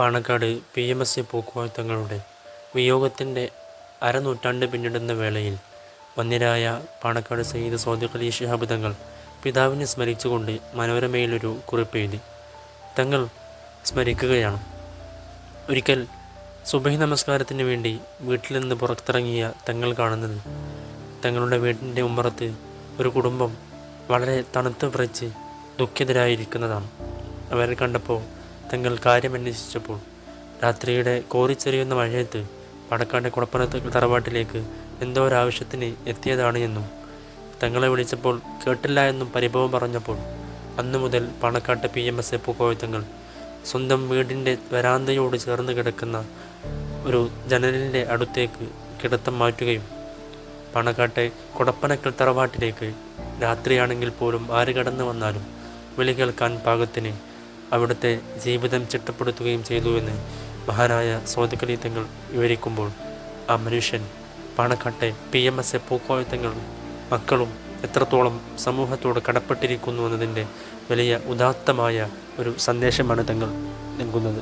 Panakkad PMSA Pookoya തങ്ങളുടെ വിയോഗത്തിൻ്റെ അരനൂറ്റാണ്ട് പിന്നിടുന്ന വേളയിൽ വന്ദ്യരായ പാണക്കാട് സയ്യിദ് സ്വാദിഖ് അലി ശിഹാബ് തങ്ങൾ പിതാവിനെ സ്മരിച്ചുകൊണ്ട് മനോരമയിലൊരു കുറിപ്പെഴുതി. തങ്ങൾ സ്മരിക്കുകയാണ്. ഒരിക്കൽ സുബഹി നമസ്കാരത്തിന് വേണ്ടി വീട്ടിൽ നിന്ന് പുറത്തിറങ്ങിയ തങ്ങൾ കാണുന്നത് തങ്ങളുടെ വീടിൻ്റെ ഉമ്മറത്ത് ഒരു കുടുംബം വളരെ തണുത്ത് വിറച്ച് ദുഃഖിതരായിരിക്കുന്നതാണ്. അവരെ കണ്ടപ്പോൾ തങ്ങൾ കാര്യമന്വേഷിച്ചപ്പോൾ രാത്രിയുടെ കോരിച്ചെറിയുന്ന മഴയത്ത് പാണക്കാട് കുടപ്പനത്ത് തറവാട്ടിലേക്ക് എന്തോ ഒരാവശ്യത്തിന് എത്തിയതാണ് എന്നും തങ്ങളെ വിളിച്ചപ്പോൾ കേട്ടില്ല എന്നും പരിഭവം പറഞ്ഞപ്പോൾ അന്നു മുതൽ പാണക്കാട്ടെ PMSA പൂക്കോയ തങ്ങൾ സ്വന്തം വീടിൻ്റെ വരാന്തയോട് ചേർന്ന് കിടക്കുന്ന ഒരു ജനലിൻ്റെ അടുത്തേക്ക് കിടത്തം മാറ്റുകയും പാണക്കാട്ടെ കുടപ്പനക്കൽ തറവാട്ടിലേക്ക് രാത്രിയാണെങ്കിൽ പോലും ആര് കടന്നു വന്നാലും വിളി കേൾക്കാൻ പാകത്തിന് അവിടുത്തെ ജീവിതം ചിട്ടപ്പെടുത്തുകയും ചെയ്തുവെന്ന് മഹാനായ സ്വാദിഖ് അലി തങ്ങൾ വിവരിക്കുമ്പോൾ ആ മനുഷ്യൻ പാണക്കാട്ടെ PMSA പൂക്കോയ തങ്ങളും മക്കളും എത്രത്തോളം സമൂഹത്തോട് കടപ്പെട്ടിരിക്കുന്നു എന്നതിൻ്റെ വലിയ ഉദാത്തമായ ഒരു സന്ദേശമാണ് തങ്ങൾ നൽകുന്നത്.